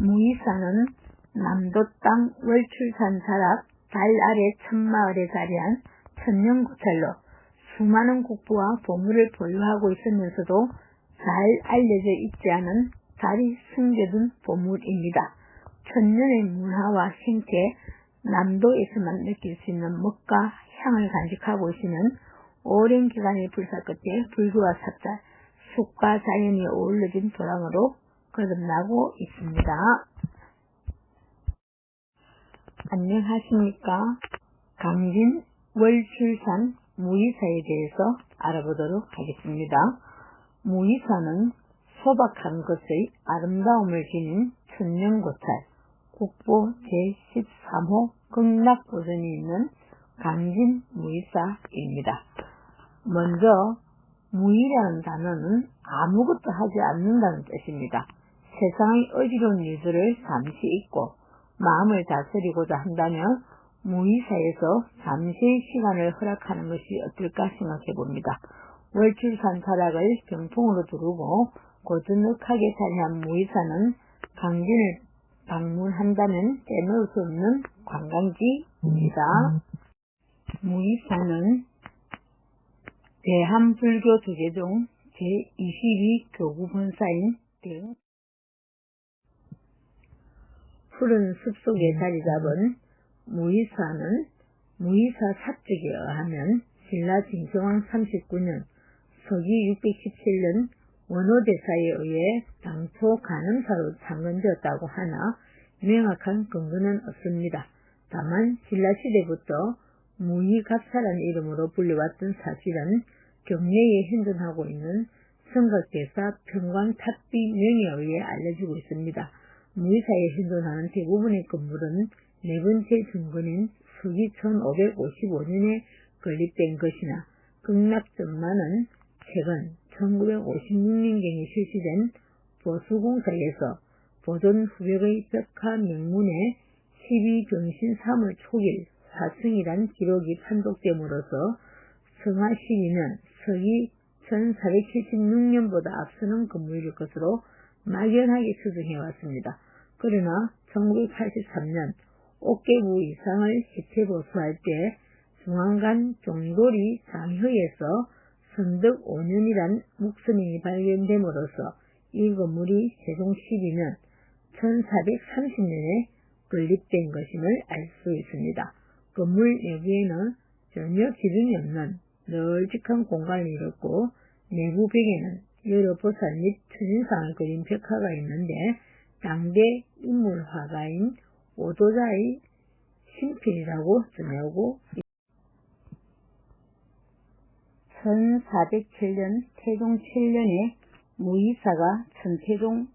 무이사는 남도 땅 월출산 자락 달 아래 천마을에 자리한 천년고찰로 수많은 국보와 보물을 보유하고 있으면서도 잘 알려져 있지 않은 달이 숨겨둔 보물입니다. 천년의 문화와 생태, 남도에서만 느낄 수 있는 멋과 향을 간직하고 있으면 오랜 기간의 불사 끝에 불교와 사찰, 숲과 자연이 어우러진 도랑으로 거듭나고 있습니다. 안녕하십니까. 강진 월출산 무이사에 대해서 알아보도록 하겠습니다. 무이사는 소박한 것의 아름다움을 지닌 천년고찰, 국보 제13호 극락보전이 있는 강진 무이사입니다. 먼저 무이라는 단어는 아무것도 하지 않는다는 뜻입니다. 세상의 어지러운 일들을 잠시 잊고 마음을 다스리고자 한다면 무이사에서 잠시의 시간을 허락하는 것이 어떨까 생각해 봅니다. 월출산 자락을 병풍으로 두르고 고즈넉하게 자리한 무이사는 강진을 방문한다면 빼놓을 수 없는 관광지입니다. 무이사는 대한불교 두계종 제22 교구본사인 푸른 숲속에 자리 잡은 무이사는 무이사 사적에 의하면 신라 진성왕 39년 서기 617년 원호대사에 의해 당초 간음사로 창건되었다고 하나 명확한 근거는 없습니다. 다만 신라시대부터 무이갑사라는 이름으로 불려왔던 사실은 경내에 현존하고 있는 성곽대사 평광탑비 명에 의해 알려지고 있습니다. 무이사에 현존하는 대부분의 건물은 네 번째 증거인 서기 1555년에 건립된 것이나 극락전만은 최근 1956년경에 실시된 보수공사에서 보존 후백의 벽화 명문에 12병신 3월 초길 화승이란 기록이 판독됨으로써 성화 시기는 서기 1476년보다 앞서는 건물일 것으로 막연하게 추정해왔습니다. 그러나 1983년 옥계부 이상을 해체 보수할 때 중앙간 종돌이 장효에서 선덕 5년이란 묵선인이 발견됨으로써 이 건물이 세종 12년 1430년에 건립된 것임을 알 수 있습니다. 건물 내부에는 전혀 기둥이 없는 널찍한 공간을 이뤘고 내부 벽에는 여러 보살 및 천인상을 그린 벽화가 있는데 당대 인물 화가인 오도자의 신필이라고 전하고 1407년 태종 7년에 무이사가 천태종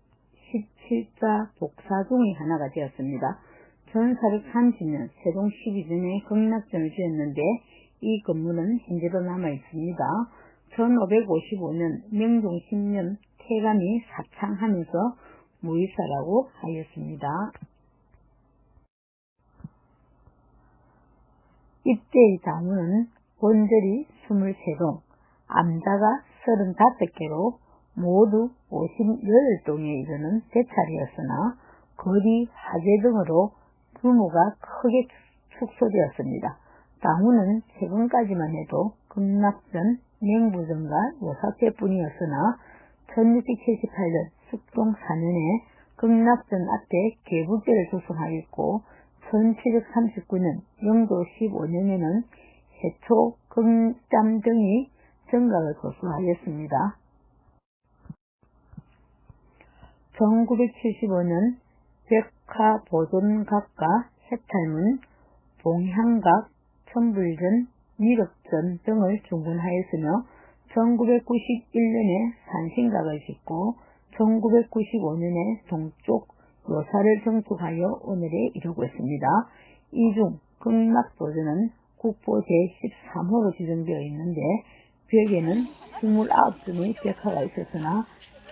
17자 복사종의 하나가 되었습니다. 1430년 세종 12년에 극락전을 지었는데 이 건물은 현재도 남아있습니다. 1555년 명종 10년 태감이 사창하면서 무이사라고 하였습니다. 입대의 당우는 본절이 23동, 암자가 35개로 모두 58동에 이르는 대찰이었으나 거리, 화재 등으로 규모가 크게 축소되었습니다. 당우는 최근까지만 해도 극락전, 맹부전과 요사태뿐이었으나 1678년 숙동 4년에 극락전 앞에 계부교를 조성하였고 1739년 영도 15년에는 해초, 극잠 등이 정각을 조성하였습니다. 1975년 벽화보존각과 해탈문, 봉향각, 천불전, 미륵전 등을 중건하였으며 1991년에 산신각을 짓고 1995년에 동쪽 요사를 정축하여 오늘에 이르고 있습니다. 이 중 극락보전은 국보 제13호로 지정되어 있는데 벽에는 29점의 벽화가 있었으나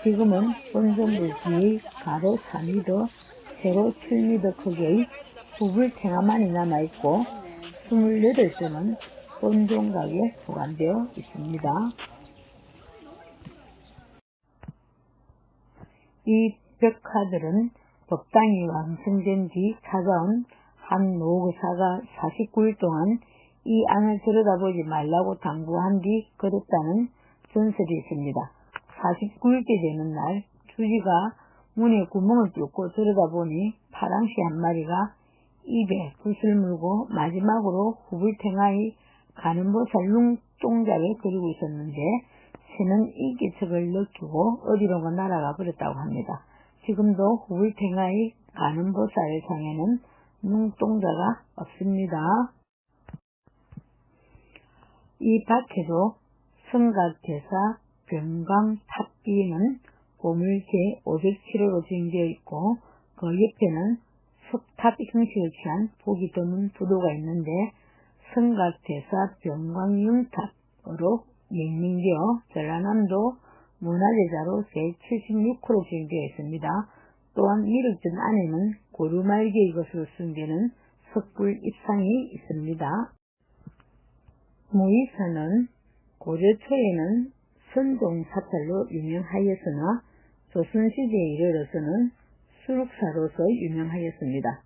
지금은 본전불 뒤의 가로 4m, 세로 7m 크기의 부불탱화만이 남아있고 28점은 본종각에 보관되어 있습니다. 이 벽화들은 법당이 완성된 뒤 찾아온 한 노교사가 49일 동안 이 안을 들여다보지 말라고 당부한 뒤 걸었다는 전설이 있습니다. 49일째 되는 날 주지가 문에 구멍을 뚫고 들여다보니 파랑새 한 마리가 입에 붓을 물고 마지막으로 후불탱하의 가는보살 눈동자를 그리고 있었는데 새는 이 기척을 느끼고 어디론가 날아가 버렸다고 합니다. 지금도 후불탱하의 가는보살 상에는 눈동자가 없습니다. 이 밭에도 성각대사 병광탑비는 보물 제507호로 지정되어 있고 그 옆에는 석탑 형식을 취한 보기 드문 부도가 있는데 성각대사 병광융탑으로 명명되어 전라남도 문화재자로 제76호로 지정되어 있습니다. 또한 미륵전 안에는 고르말개의 것으로 추정되는 석굴 입상이 있습니다. 무의사는 고려 초에는 선종 사찰로 유명하였으나 조선시대에 이르러서는 수룩사로서 유명하였습니다.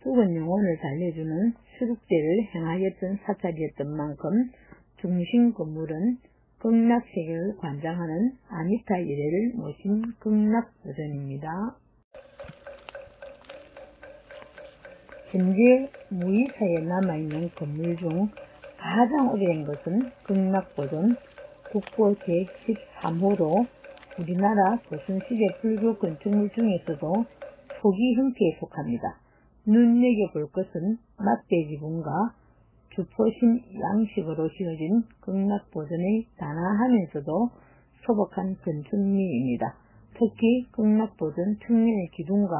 죽은 영혼을 달래주는 수룩제를 행하였던 사찰이었던 만큼 중심 건물은 극락세계를 관장하는 아미타 이래를 모신 극락보전입니다. 현재 무의사에 남아있는 건물 중 가장 오래된 것은 극락보전 국보 제13호로 우리나라 조선시대 불교 건축물 중에서도 초기 형태에 속합니다. 눈여겨볼 것은 맛배지분과 주포신 양식으로 지어진 극락보전의 단아하면서도 소박한 건축미입니다. 특히 극락보전 측면의 기둥과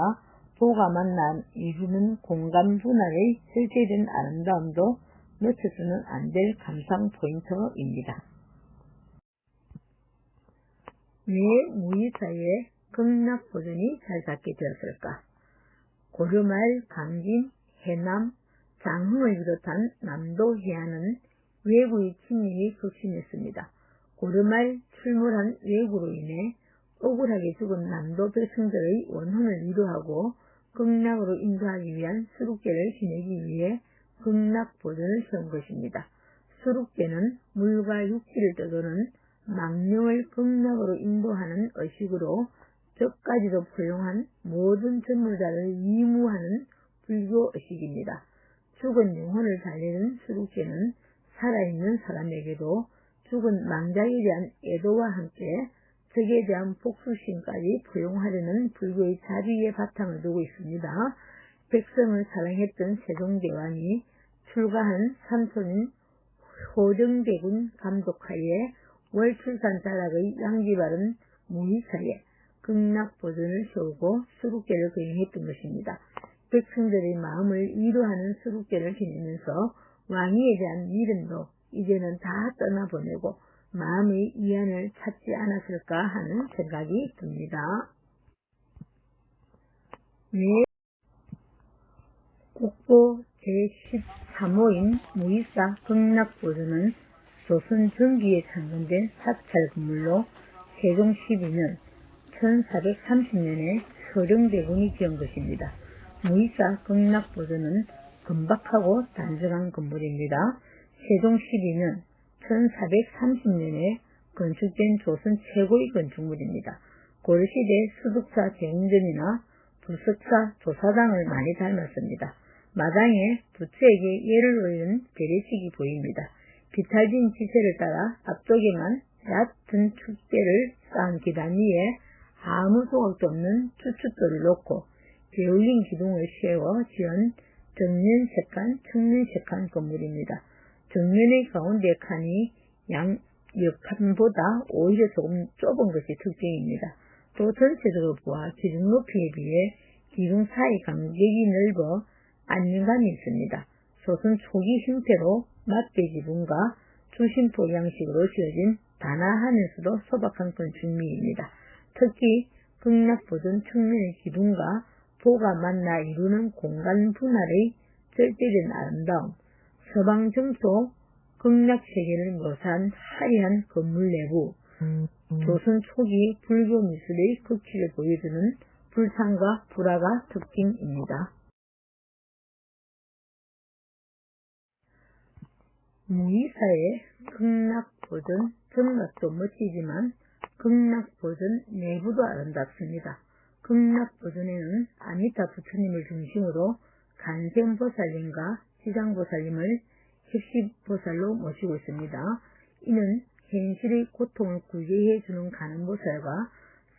보가 만나 이루는 공간 분할의 실제된 아름다움도 놓쳐서는 안 될 감상 포인트입니다. 왜 무의사에 극락보전이 잘 잡게 되었을까? 고려말 강진, 해남, 장흥을 비롯한 남도 해안은 왜구의 침입이 극심했습니다. 고려말 출몰한 왜구로 인해 억울하게 죽은 남도 백성들의 원혼을 위로하고 극락으로 인도하기 위한 수룩제를 지내기 위해 극락보전을 세운 것입니다. 수룩제는 물과 육지를 떠도는 망령을 극락으로 인도하는 의식으로 저까지도 포용한 모든 전무자를 위무하는 불교 의식입니다. 죽은 영혼을 달래는 수룩제는 살아있는 사람에게도 죽은 망자에 대한 애도와 함께 적에 대한 복수심까지 포용하려는 불교의 자비의 바탕을 두고 있습니다. 백성을 사랑했던 세종대왕이 출가한 삼손인 호정대군 감독하에 월출산자락의 양지바른 무의사에 극락보전을 세우고 수룩제를 거행했던 것입니다. 백성들의 마음을 위로하는 수룩제를 지내면서 왕위에 대한 미련도 이제는 다 떠나보내고 마음의 위안을 찾지 않았을까 하는 생각이 듭니다. 국보 제13호인 무의사 극락보전은 조선 전기에 창건된 사찰 건물로 세종 12년 1430년에 서령대군이 지은 것입니다. 무의사 극락보전은 금박하고 단정한 건물입니다. 세종 12년 1430년에 건축된 조선 최고의 건축물입니다. 고려시대 수득사 제웅전이나 부석사 조사당을 많이 닮았습니다. 마당에 부처에게 예를 올리는 배례식이 보입니다. 비탈진 지세를 따라 앞쪽에만 얕은 축대를 쌓은 기단 위에 아무 조각도 없는 추춧돌을 놓고 게을린 기둥을 세워 지은 정면색한, 측면색한 건물입니다. 정면의 가운데 칸이 양 옆칸보다 오히려 조금 좁은 것이 특징입니다. 또 전체적으로 보아 기둥 높이에 비해 기둥 사이 간격이 넓어 안정감이 있습니다. 조선 초기 형태로 맛배지분과 주심포 양식으로 지어진 단아하면서도 소박한 건축미입니다. 특히 극락보전 측면의 기둥과 보가 만나 이루는 공간 분할의 절대된 아름다움, 서방 정토 극락세계를 묘사한 화려한 건물 내부, 조선 초기 불교 미술의 극치를 보여주는 불상과 불화가 특징입니다. 무이사의 극락보전 정각도 멋지지만 극락보전 내부도 아름답습니다. 극락보전에는 아미타 부처님을 중심으로 간생보살님과 지장보살님을 heb시보살로 모시고 있습니다. 이는 현실의 고통을 구제해주는 간음보살과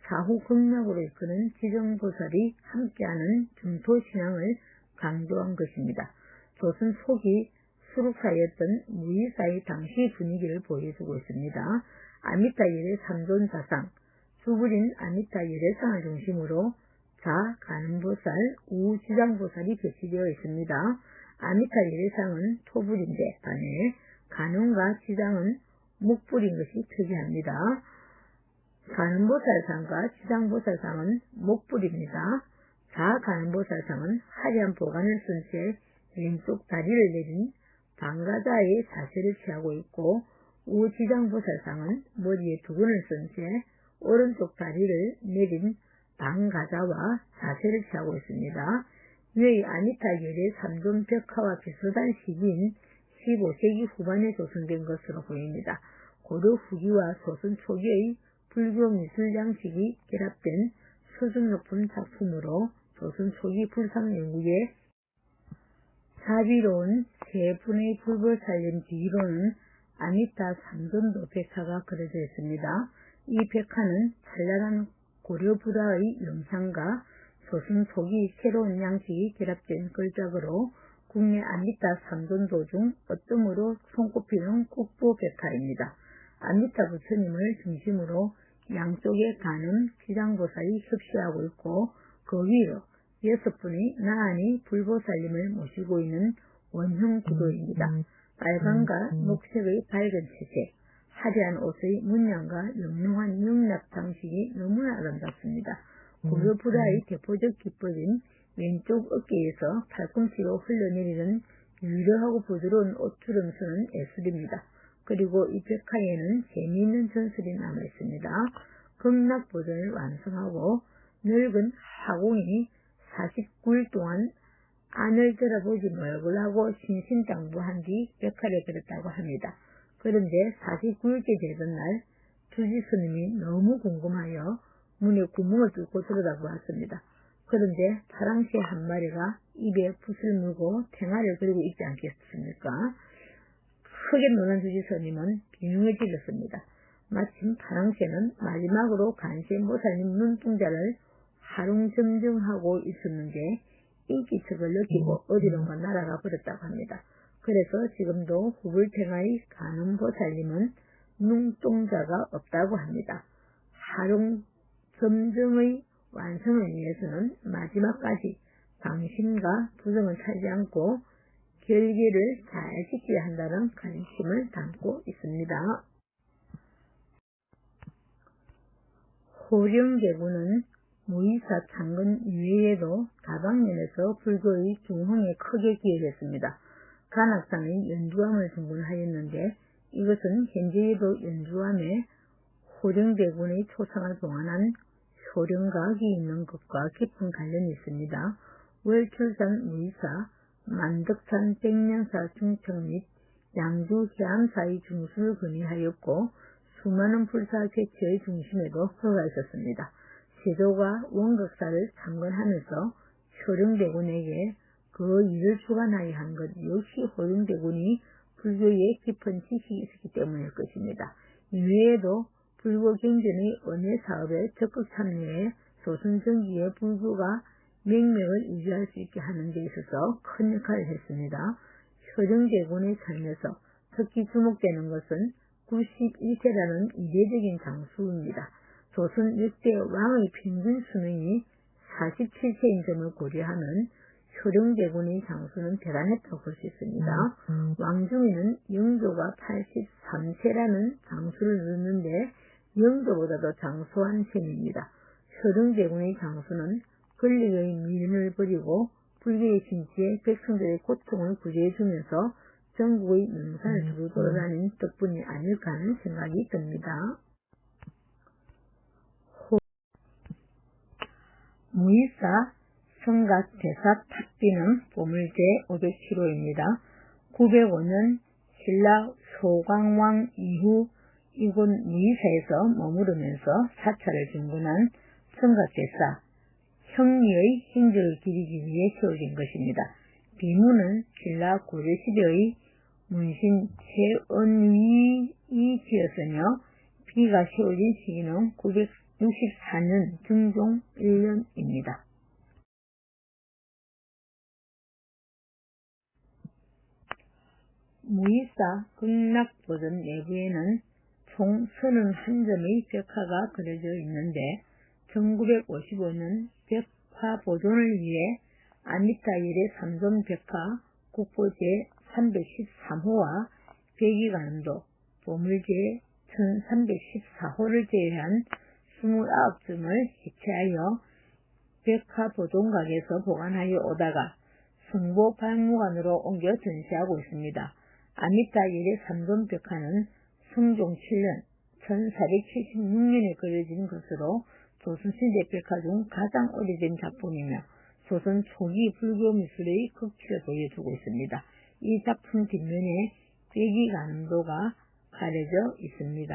사후 극락으로 이끄는 지정보살이 함께하는 중토신앙을 강조한 것입니다. 조선 초기 수룩사였던 무이사의 당시 분위기를 보여주고 있습니다. 아미타 열애 삼존자상, 수불인 아미타 열애상을 중심으로 자, 간음보살, 우, 지장보살이 배치되어 있습니다. 아미타 열애상은 토불인데 반해 간음과 지장은 목불인 것이 특이합니다. 간음보살상과 지장보살상은 목불입니다. 자, 간음보살상은 화려한 보관을 쓴 채 왼쪽 다리를 내린 방가자의 자세를 취하고 있고, 우지장보살상은 머리에 두근을 쓴 채 오른쪽 다리를 내린 방가자와 자세를 취하고 있습니다. 위의 아미타 열애 삼존 벽화와 비슷한 시기인 15세기 후반에 조성된 것으로 보입니다. 고려 후기와 조선 초기의 불교 미술 양식이 결합된 수준 높은 작품으로 조선 초기 불상 연구에 자비로운 세 분의 불보살님 뒤로는 아미타 삼존도 벽화가 그려져 있습니다. 이 벽화는 찬란한 고려 불화의 영상과 조선 초기 새로운 양식이 결합된 걸작으로 국내 아미타 삼존도 중 어뜸으로 손꼽히는 국보 벽화입니다. 아미타 부처님을 중심으로 양쪽에 간음, 지장보살이 협시하고 있고, 그 위로 6분의 나란히 불보살님을 모시고 있는 원형 구도입니다. 빨강과 녹색의 밝은 채색, 화려한 옷의 문양과 영롱한 영락 장식이 너무나 아름답습니다. 고려 불화의 대표적 기법인 왼쪽 어깨에서 팔꿈치로 흘러내리는 유려하고 부드러운 옷주름선은 예술입니다. 그리고 이 벽화에는 재미있는 전설이 남아있습니다. 극락보전을 완성하고 늙은 화공이 49일 동안 안을 들어보지 말고 하고 신신당부한 뒤 벽화를 그렸다고 합니다. 그런데 49일째 되던 날 주지 스님이 너무 궁금하여 문에 구멍을 뚫고 들여다보았습니다. 그런데 파랑새 한 마리가 입에 붓을 물고 탱화를 그리고 있지 않겠습니까? 크게 놀란 주지 스님은 비명을 질렀습니다. 마침 파랑새는 마지막으로 간센보살님 눈동자를 하롱점정하고 있었는데 인기척을 느끼고 어디론가 날아가 버렸다고 합니다. 그래서 지금도 후불탱화의 간음보살님은 눈동자가 없다고 합니다. 하롱점정의 완성을 위해서는 마지막까지 방심과 부정을 차지 않고 결계를 잘 지켜야 한다는 관심을 담고 있습니다. 호령대군은 무이사 창건 이외에도 다방면에서 불교의 중흥에 크게 기여했습니다. 간악산의 연주함을 등본하였는데 이것은 현재에도 연주함에 호령대군의 초상을 봉안한 효령각이 있는 것과 깊은 관련이 있습니다. 월출산 무이사, 만덕산 백년사 중청 및 양주 해암사의 중수를 건의하였고 수많은 불사 개체의 중심에도 서가 있었습니다. 세조가 원극사를 창건하면서 효령대군에게 그 일을 주관하여 한 것 역시 호령대군이 불교에 깊은 지식이 있었기 때문일 것입니다. 이외에도 불교 경전의 은혜 사업에 적극 참여해 조선 전기의 불교가 명맥을 유지할 수 있게 하는 데 있어서 큰 역할을 했습니다. 효령대군의 삶에서 특히 주목되는 것은 91세라는 이례적인 장수입니다. 조선 6대 왕의 평균 수명이 47세인 점을 고려하면 효령대군의 장수는 대단했다고 볼 수 있습니다. 왕중에는 영조가 83세라는 장수를 누렸는데 영조보다도 장수한 셈입니다. 효령대군의 장수는 권력의 미련을 버리고 불교의 진지에 백성들의 고통을 구제해주면서 전국의 명산을 두루 돌아다닌 덕분이 아닐까 하는 생각이 듭니다. 무이사 성각 대사 탑비는 보물제 500kg입니다. 905년 신라 소광왕 이후 이곳 무이사에서 머무르면서 사찰을 중건한 성각대사 형리의 행적을 기리기 위해 세워진 것입니다. 비문은 신라 고려시대의 문신 최은위이 지었으며 비가 세워진 시기는 964년 중종 1년입니다. 무이사 극락보전 내부에는 총 31점의 벽화가 그려져 있는데 1955년 벽화 보존을 위해 아미타일의 3점 벽화 국보제 313호와 백이관음도 보물제 1314호를 제외한 29점을 해체하여 벽화 보존각에서 보관하여 오다가 성보 박물관으로 옮겨 전시하고 있습니다. 아미타일의 3점 벽화는 성종 7년 1476년에 그려진 것으로 조선시대 벽화 중 가장 오래된 작품이며 조선 초기 불교 미술의 극치를 보여주고 있습니다. 이 작품 뒷면에 백이관음도가 가려져 있습니다.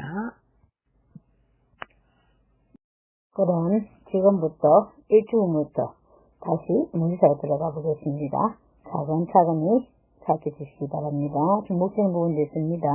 그럼 지금부터 일주부터 다시 문서에 들어가 보겠습니다. 차근차근히 살펴주시기 바랍니다. 중복되는 부분도 있습니다.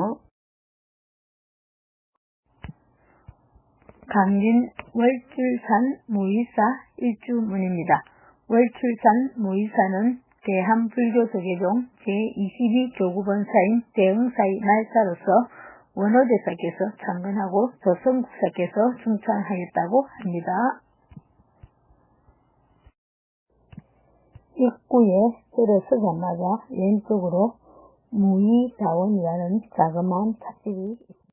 강진 월출산 무이사 일주문입니다. 월출산 무이사는 대한불교 조계종 제22교구본사인 대응사의 말사로서 원호대사께서 창건하고 조선국사께서 중창하였다고 합니다. 입구에 들어서자마자 왼쪽으로 무이다원이라는 자그마한 탑집이 있습니다.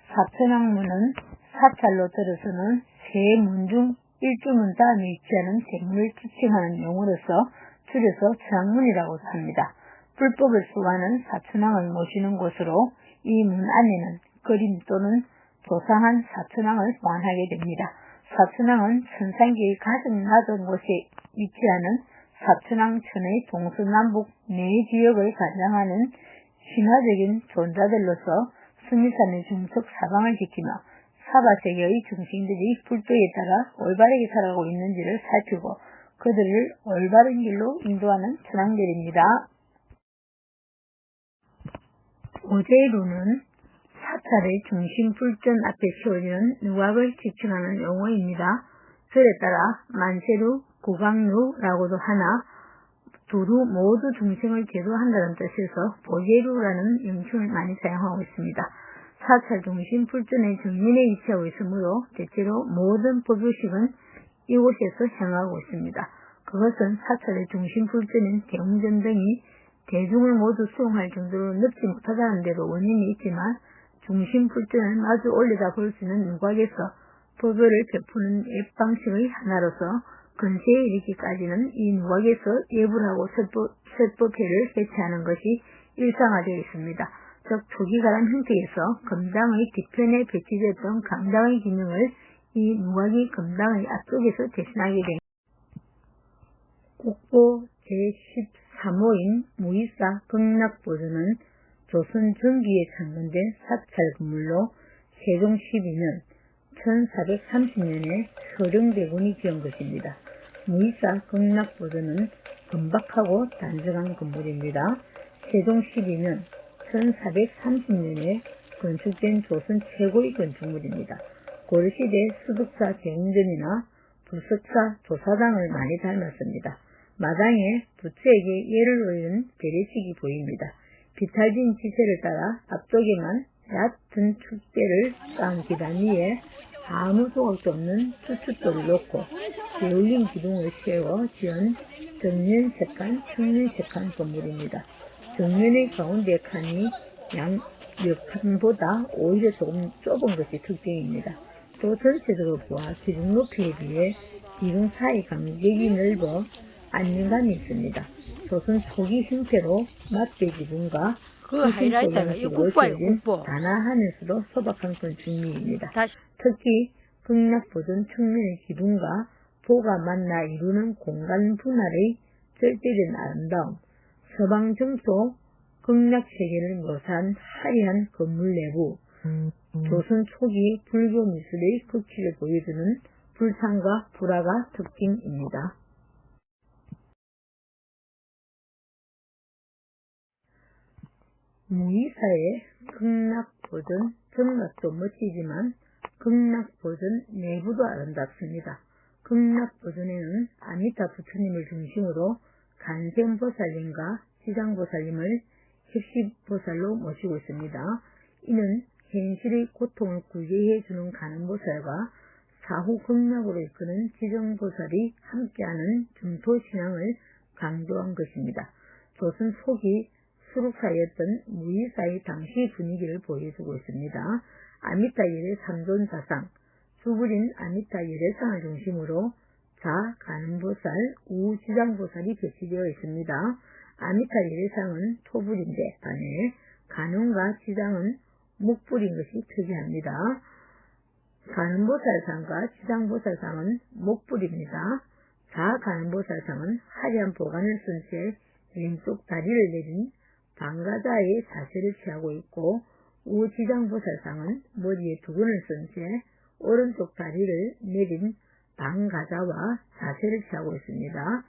사천왕문은 사찰로 들어서는 세 문 중 일주문 다음에 위치하는 대문을 지칭하는 용어로서 줄여서 천왕문이라고도 합니다. 불법을 수호하는 사천왕을 모시는 곳으로 이 문 안에는 그림 또는 조상한 사천왕을 보관하게 됩니다. 사천왕은 천상계의 가장 낮은 곳에 위치하는 사천왕천의 동서남북 네 지역을 관장하는 신화적인 존재들로서 스미산의 중석 사방을 지키며 사바세계의 중심들이 불도에 따라 올바르게 살아가고 있는지를 살피고 그들을 올바른 길로 인도하는 천왕들입니다. 오제루는 사찰의 중심 불전 앞에 세워지는 누각을 지칭하는 용어입니다. 절에 따라 만세루, 구강루라고도 하나 두루 모두 중생을 제도한다는 뜻에서 보제루라는 명칭을 많이 사용하고 있습니다. 사찰 중심 불전의 정면에 위치하고 있으므로 대체로 모든 법요식은 이곳에서 행하고 있습니다. 그것은 사찰의 중심 불전인 대웅전 등이 대중을 모두 수용할 정도로 넓지 못하다는 데도 원인이 있지만 중심 불전을 마주 올려다 볼 수 있는 누각에서 법요를 베푸는 앱 방식의 하나로서 근세에 이르기까지는 이 누각에서 예불하고 설법회를 개최하는 것이 일상화되어 있습니다. 즉 초기가람 형태에서 금당의 뒤편에 배치되었던 강당의 기능을 이 누각이 금당의 앞쪽에서 대신하게 됩니다. 국보 제13호인 무이사 극락보전은 조선 전기에 창건된 사찰 건물로 세종 12년 1430년에 서령대군이 지은 것입니다. 무이사 극락보전은 금박하고 단정한 건물입니다. 세종 12년 1430년에 건축된 조선 최고의 건축물입니다. 고려시대 수덕사 대웅전이나 부석사 조사당을 많이 닮았습니다. 마당에 부처에게 예를 올리는 재래식이 보입니다. 비탈진 지세를 따라 앞쪽에만 얕은 축대를 쌓은 기단 위에 아무 소각도 없는 수축돌을 놓고 게을린 기둥을 세워 지은 정면색한, 측면색한 건물입니다. 정면의 가운데 칸이 양 몇 칸보다 오히려 조금 좁은 것이 특징입니다. 또 전체적으로 보아 기둥 높이에 비해 기둥 사이 간격이 넓어 안정감이 있습니다. 조선 초기 형태로 맞대 기둥과 그 하이라이트가 이 국보예요, 국보. 단아하면서도 소박한 건축물입니다. 특히 극락보전 측면의 기둥과 보가 만나 이루는 공간 분할의 절대된 아름다움, 서방 정토 극락세계를 묘사한 화려한 건물 내부, 조선 초기 불교 미술의 극치를 보여주는 불상과 불화가 특징입니다. 무이사의 극락보전 정각도 멋지지만 극락보전 내부도 아름답습니다. 극락보전에는 아미타 부처님을 중심으로 간생보살님과 지장보살님을 heb시보살로 모시고 있습니다. 이는 현실의 고통을 구제해주는 간음보살과 사후 극락으로 이끄는 지정보살이 함께하는 중토신앙을 강조한 것입니다. 조선 초기 수룩사였던 무이사의 당시 분위기를 보여주고 있습니다. 아미타 열애 삼존자상, 수부린 아미타 열애상을 중심으로 자, 간음보살, 우, 지장보살이 배치되어 있습니다. 아미타 열애상은 토불인데 반해 간음과 지장은 목불인 것이 특이합니다. 간음보살상과 지장보살상은 목불입니다. 자, 간음보살상은 화려한 보관을 쓴 채 왼쪽 다리를 내린 방가자의 자세를 취하고 있고, 우지장보살상은 머리에 두건을 쓴 채 오른쪽 다리를 내린 방가자와 자세를 취하고 있습니다.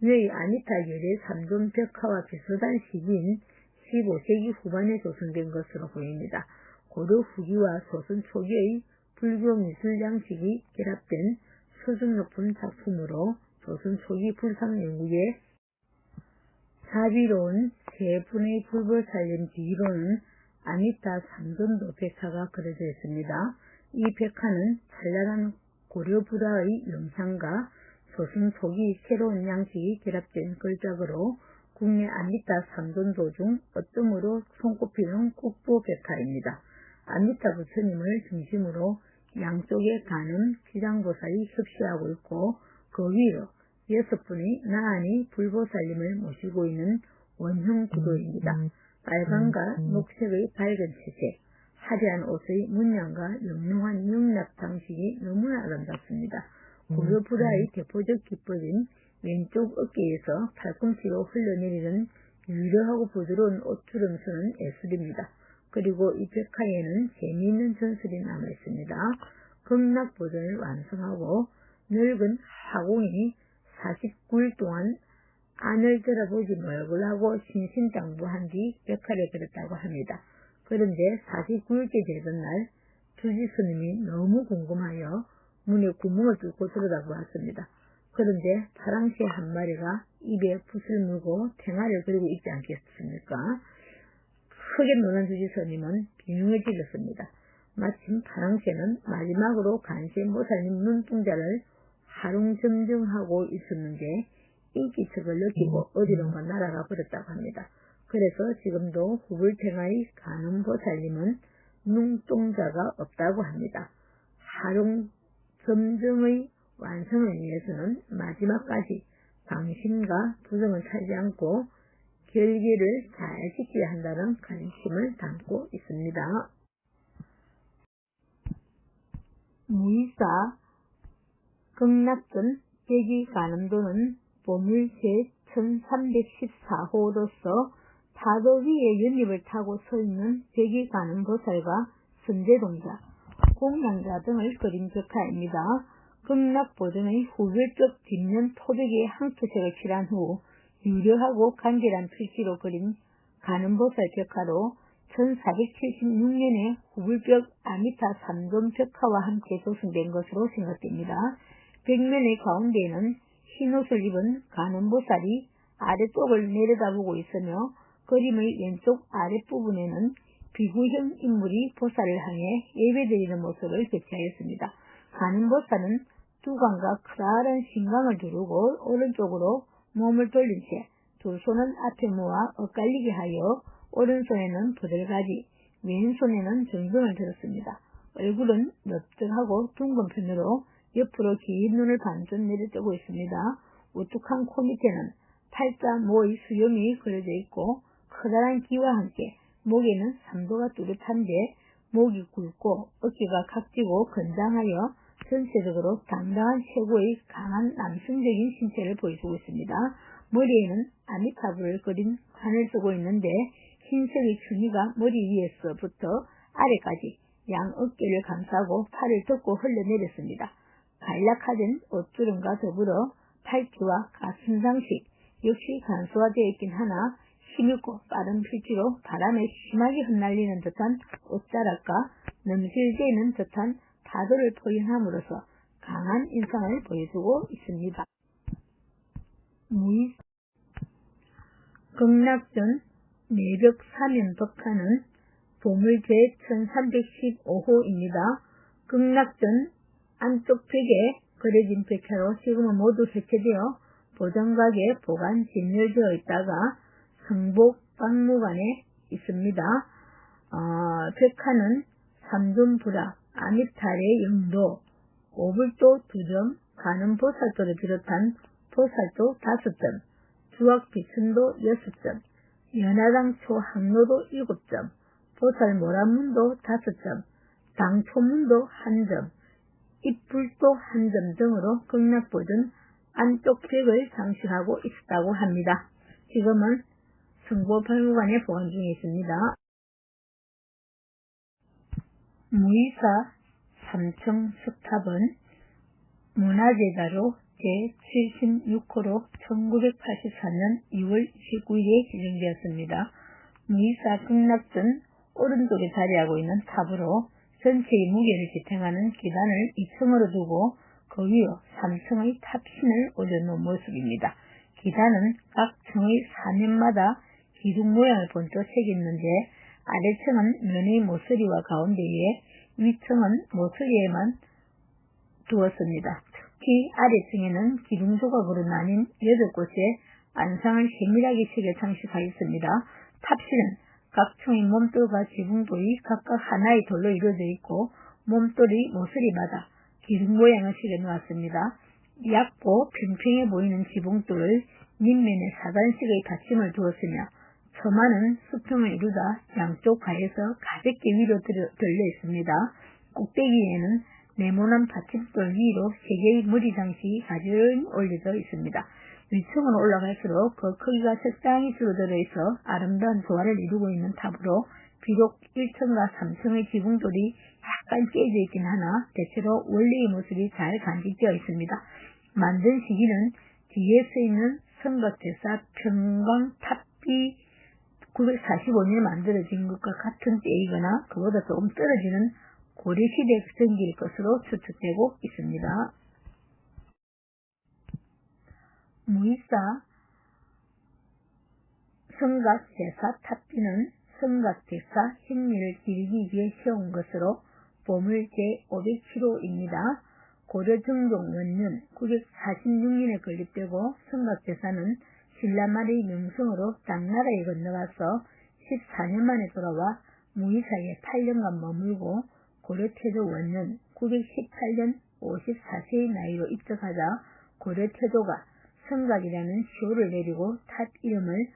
위의 아미타 열애 삼존 벽화와 비슷한 시기인 15세기 후반에 조성된 것으로 보입니다. 고려 후기와 조선 초기의 불교 미술 양식이 결합된 수준 높은 작품으로 조선 초기 불상 연구에 자비로운 세 분의 불보살님 뒤로는 아미타 삼존도 벽화가 그려져 있습니다. 이 벽화는 찬란한 고려 불화의 영상과 조선 초기 새로운 양식이 결합된 걸작으로 국내 아미타 삼존도 중 어뜸으로 손꼽히는 국보 벽화입니다. 아미타 부처님을 중심으로 양쪽에 간음 지장보살이 협시하고 있고, 그 위로 6분의 나안이 불보살님을 모시고 있는 원형 구도입니다. 빨강과 녹색의 밝은 채색, 화려한 옷의 문양과 영롱한 영납 장식이 너무나 아름답습니다. 고려 불화의 대표적 기법인 왼쪽 어깨에서 팔꿈치로 흘러내리는 유려하고 부드러운 옷주름선은 예술입니다. 그리고 이 벽화에는 재미있는 전설이 남아있습니다. 극락보전을 완성하고 늙은 화공이 49일 동안 안을 들어보지 말고 하고 신신당부한 뒤 벽화를 그렸다고 합니다. 그런데 49일째 되던 날 주지스님이 너무 궁금하여 문에 구멍을 뚫고 들여다보았습니다. 그런데 파랑새 한 마리가 입에 붓을 물고 탱화를 그리고 있지 않겠습니까? 크게 놀란 주지스님은 비명을 질렀습니다. 마침 파랑새는 마지막으로 간센보살님 눈동자를 하룽점정하고 있었는데 인기척을 느끼고 어디론가 날아가 버렸다고 합니다. 그래서 지금도 후불탱화의 간음보살님은 눈동자가 없다고 합니다. 하룽점정의 완성을 위해서는 마지막까지 방심과 부정을 차지 않고 결계를 잘 지켜야 한다는 관심을 담고 있습니다. 무이사 극락전 백이간음도는 보물제 1314호로서 파도 위에 연잎을 타고 서 있는 백이간음보살과 선제동자, 공양자 등을 그린 벽화입니다. 극락보전의 후별적 뒷면 토백에 항토색을 칠한 후 유려하고 간결한 필지로 그린 간음보살 벽화로 1476년에 후불벽 아미타 삼존 벽화와 함께 조성된 것으로 생각됩니다. 벽면의 가운데에는 흰옷을 입은 간음보살이 아래쪽을 내려다보고 있으며 그림의 왼쪽 아랫부분에는 비구형 인물이 보살을 향해 예배드리는 모습을 배치하였습니다. 간음보살은 두관과 크다란 신광을 두르고 오른쪽으로 몸을 돌린 채 두 손은 앞에 모아 엇갈리게 하여 오른손에는 부들가지, 왼손에는 정등을 들었습니다. 얼굴은 넓적하고 둥근 편으로 옆으로 긴 눈을 반쯤 내려뜨고 있습니다. 우뚝한 코 밑에는 팔자 모의 수염이 그려져 있고 커다란 귀와 함께 목에는 삼도가 뚜렷한데 목이 굵고 어깨가 각지고 건장하여 전체적으로 당당한 최고의 강한 남성적인 신체를 보여주고 있습니다. 머리에는 아미타불을 그린 관을 쓰고 있는데 흰색의 춘이가 머리 위에서부터 아래까지 양 어깨를 감싸고 팔을 덮고 흘러내렸습니다. 간략화된 옷주름과 더불어 팔찌와 가슴 장식 역시 간소화되어 있긴 하나 힘있고 빠른 필지로 바람에 심하게 흩날리는 듯한 옷자락과 넘실대는 듯한 파도를 표현함으로써 강한 인상을 보여주고 있습니다. 무의 극락전 내벽 사면벽화는 보물 제1315호입니다. 극락전 안쪽 벽에 그려진 벽화로 지금은 모두 해체되어 보정각에 보관 진열되어 있다가 성복 박물관에 있습니다. 벽화는 삼존불화, 아미탈의 영도, 오불도 2점, 가는 보살도를 비롯한 보살도 5점, 주악비천도 6점, 연화당초 항로도 7점, 보살 모란문도 5점, 당초문도 1점, 입불도 1점 등으로 극락보전 안쪽 벽을 장식하고 있었다고 합니다. 지금은 성보박물관에 보관 중에 있습니다. 무의사 3층 석탑은 문화재가로 제76호로 1984년 2월 29일에 지정되었습니다. 무의사 극락전 오른쪽에 자리하고 있는 탑으로 전체의 무게를 지탱하는 기단을 2층으로 두고 그 위로 3층의 탑신을 올려놓은 모습입니다. 기단은 각 층의 사면마다 기둥 모양을 본떠 새겼는데 아래층은 면의 모서리와 가운데에 위층은 모서리에만 두었습니다. 특히 아래층에는 기둥 조각으로 나뉜 8곳의 안상을 세밀하게 새겨 장식하였습니다. 탑실은 각 층의 몸돌과 지붕돌이 각각 하나의 돌로 이루어져 있고 몸돌의 모서리마다 기둥 모양을 새겨 놓았습니다. 얕고 평평해 보이는 지붕돌을 밑면에 4단씩의 받침을 두었으며 처마는 수평을 이루다 양쪽 가에서 가볍게 위로 들려 있습니다. 꼭대기에는 네모난 받침돌 위로 3개의 머리 장식이 가지런히 올려져 있습니다. 위층으로 올라갈수록 그 크기가 적당히 줄어들어 있어 아름다운 조화를 이루고 있는 탑으로 비록 1층과 3층의 지붕돌이 약간 깨져 있긴 하나 대체로 원래의 모습이 잘 간직되어 있습니다. 만든 시기는 뒤에 쓰이는 성곽대사 평광탑이 945년에 만들어진 것과 같은 때이거나 그보다 조금 떨어지는 고려시대 전기일 것으로 추측되고 있습니다. 무의사 성곽대사 탑비는 성곽대사 행리를 기리기 위해 세운 것으로 보물 제507호입니다. 고려 정종 원년 946년에 건립되고 성곽대사는 신라말의 명성으로 당나라에 건너가서 14년 만에 돌아와 무의사에 8년간 머물고 고려 태조 원년 918년 54세의 나이로 입적하자 고려 태조가 성곽이라는 시호를 내리고 탑 이름을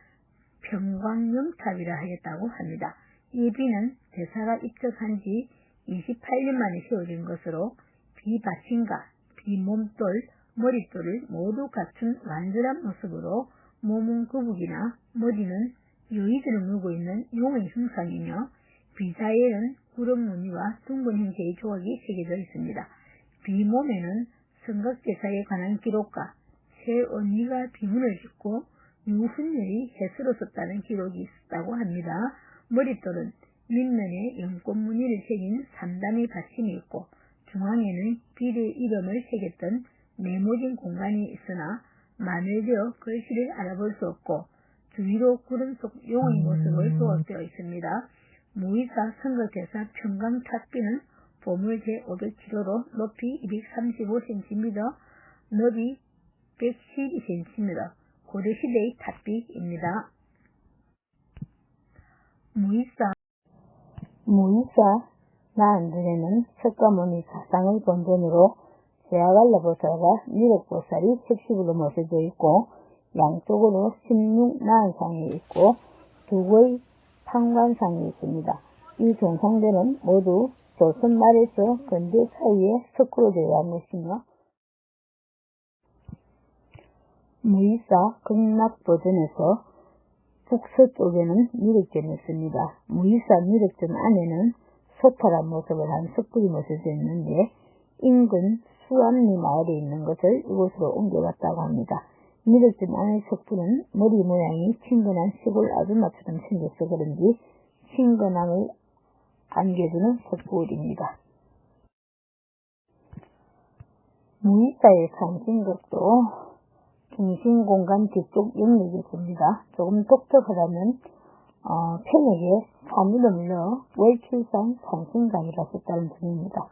평광영탑이라 하였다고 합니다. 이 비는 대사가 입적한 지 28년 만에 세워진 것으로 비받침과 비몸돌, 머릿돌을 모두 갖춘 완전한 모습으로 몸은 거북이나 머리는 여의들을 물고 있는 용의 형상이며 비자에는 구름 무늬와 둥근 형태의 조각이 새겨져 있습니다. 비몸에는 성곽대사에 관한 기록과 새 언니가 비문을 짓고 유훈열이 해수로 썼다는 기록이 있었다고 합니다. 머릿돌은 밑면에 연꽃 무늬를 새긴 3단의 받침이 있고 중앙에는 비의 이름을 새겼던 네모진 공간이 있으나 마늘되어 글씨를 알아볼 수 없고 주위로 구름 속 용의 모습을 조각되어 있습니다. 무의사 성곽대사 평광탑비는 보물 제507호로 높이 235cm, 너비 112cm, 고려시대의 탑비입니다. 무의사 나안전에는 석가모니 사상의 본전으로 제아갈라보살과 미륵보살이 색식으로 모셔져 있고 양쪽으로 16나안상이 있고 2개의 판관상이 있습니다. 이 종상들은 모두 조선 말에서 근대 사이에 섞으로 들어간 것이며 무이사 극락버전에서 북서쪽에는 미륵전이었습니다. 무이사 미륵전 안에는 소탈한 모습을 한 석굴이 모셔져 있는데 인근 수암리 마을에 있는 것을 이곳으로 옮겨갔다고 합니다. 미륵전 안의 석굴은 머리 모양이 친근한 시골 아줌마처럼 생겨서 그런지 친근함을 안겨주는 석굴입니다. 무이사의 상징극도 중심공간 뒤쪽 영역이 있습니다. 조금 독특하다면 편에게 사물을 넣어 월출상 상승감이라 썼다는 점입니다.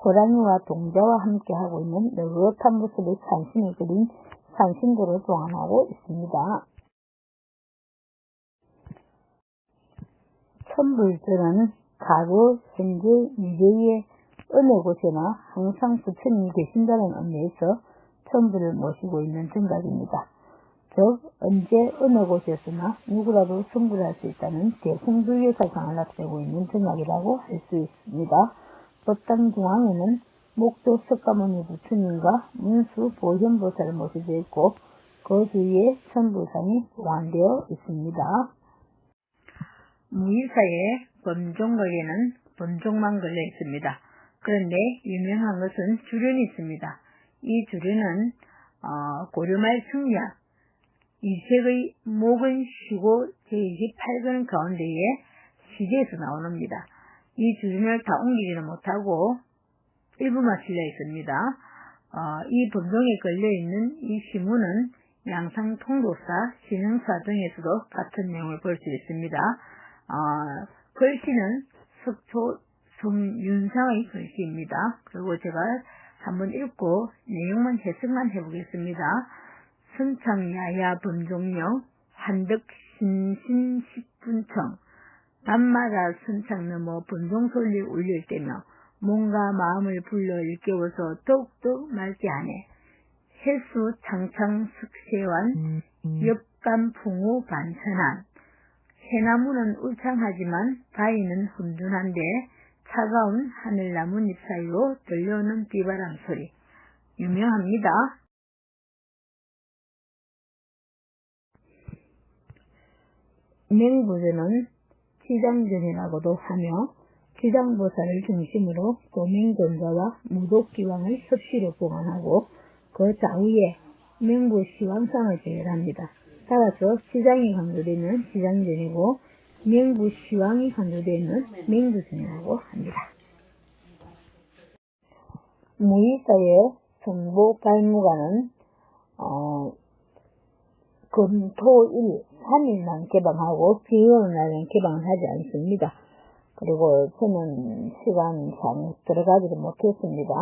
호랑이와 동자와 함께 하고 있는 느긋한 모습의 산신을 그린 산신도를 보관하고 있습니다. 천불전은 과거, 현재, 미래의 어느 곳에나 항상 부처님이 계신다는 의미에서 천불을 모시고 있는 정각입니다. 즉 언제 어느 곳에서나 누구라도 성불할 수 있다는 대승불교 사상을 나타내고 있는 정각이라고 할 수 있습니다. 법당 중앙에는 목도 석가모니 부처님과 문수 보현보살을 모셔져 있고 그 주위에 천불상이 보관되어 있습니다. 무이사의 범종각에는 범종만 걸려 있습니다. 그런데 유명한 것은 주련이 있습니다. 이 주련은 고려말 승리학 이색의 목은 쉬고 제28권 가운데에 시제에서 나옵니다. 이 주련을 다 옮기지는 못하고 일부만 실려 있습니다. 이 범종에 걸려있는 이 시문은 양상 통도사, 신흥사 등에서도 같은 내용을 볼 수 있습니다. 글씨는 석초 성윤상의 글씨입니다. 그리고 제가 한번 읽고 내용만 해석만 해보겠습니다. 선창야야 범종령 환득 신신십분청 밤마다 선창 넘어 범종소리를 울릴 때며 몸과 마음을 불러 일깨워서 더욱더 맑게 하네. 해수 창창 석쇠완 엽감풍우 반천한 해나무는 울창하지만 바위는 훈훈한데 차가운 하늘나무 잎 사이로 들려오는 비바람 소리 유명합니다. 맹부전은 지장전이라고도 하며 지장보살을 중심으로 도맹전자와 무독기왕을 섭씨로 보관하고 그 좌우에 맹부시왕상을 제외합니다. 따라서 지장이 강조되는 지장전이고 맹부시왕이 강조되는 맹부전이라고 합니다. 무이사의 정보발무관은 금토일 3일만 개방하고 비오는 날은 개방을 하지 않습니다. 그리고 저는 시간상 들어가지도 못했습니다.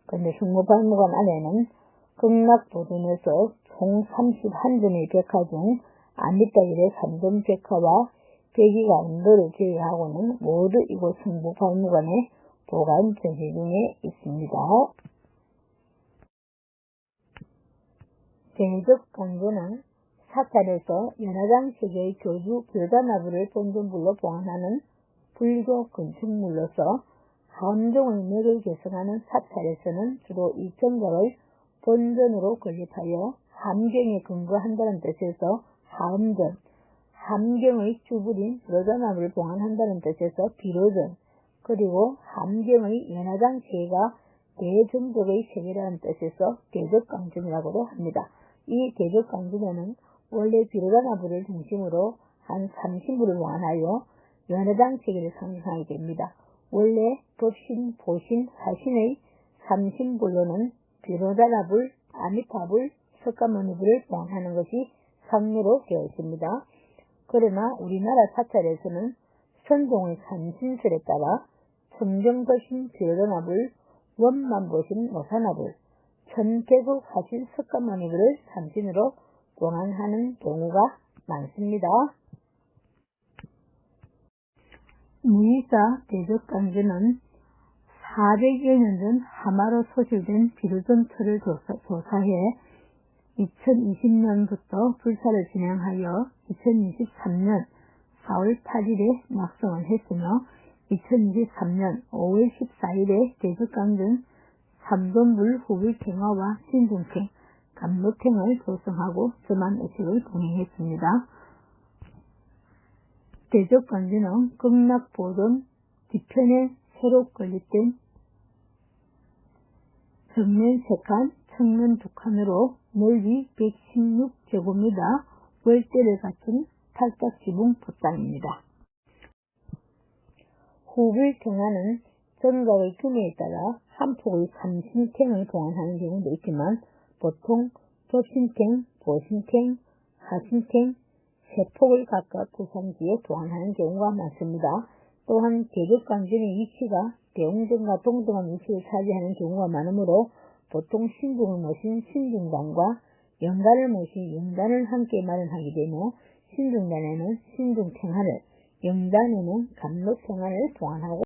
그런데 정보발무관 안에는 극락보존에서 총 31점의 백화 중 아미따길의 3점 백화와 백이간도를 제외하고는 모두 이곳 정보발무관에 보관 전시 중에 있습니다. 대적강조는 사찰에서 연화장 세계의 교주 교단화부를 본전불로 보관하는 불교 건축물로서 함종의 맥을 개성하는 사찰에서는 주로 이 정각을 본전으로 건립하여 함경에 근거한다는 뜻에서 하음전, 함경의 주불인 비로자나무를 보관한다는 뜻에서 비로전, 그리고 함경의 연화장 세계가 대정적의 세계라는 뜻에서 대적강전이라고도 합니다. 이 대적강전에는 원래 비로자나무를 중심으로 한 30부를 보관하여 연화장 세계를 상징하게 됩니다. 원래 법신, 보신, 화신의 30불로는 비로자나불, 아미타불, 석가모니불을 보관하는 것이 상례로 되어 있습니다. 그러나 우리나라 사찰에서는 선종의 산신설에 따라 청정보신 비로자나불, 원만보신 모사나불, 천백의 화신 석가모니불을 산신으로 보관하는 경우가 많습니다. 무이사 대적강전은 400여 년 전 하마로 소실된 비로전터를 조사해 2020년부터 불사를 진행하여 2023년 4월 8일에 낙성을 했으며 2023년 5월 14일에 대적강전 삼돈불 후불탱화와 신중탱, 감로탱을 조성하고 점안의식을 동행했습니다. 대적강전은 극락보돈 뒤편에 새로 건립된 정면 3칸, 측면 2칸으로 넓이 116제곱미터, 월대를 갖춘 팔딱지붕 보단입니다. 후불탱화는 정각의 규모에 따라 한 폭의 3신탱을 동원하는 경우도 있지만 보통 접신탱, 보신탱, 하신탱, 3폭을 각각 구성지에 동원하는 경우가 많습니다. 또한 대적강전의 위치가 대웅전과 동등한 위치를 차지하는 경우가 많으므로 보통 신중을 모신 신중단과 영단을 모신 영단을 함께 마련하게 되며 신중단에는 신중탱화를, 영단에는 감로탱화를 동원하고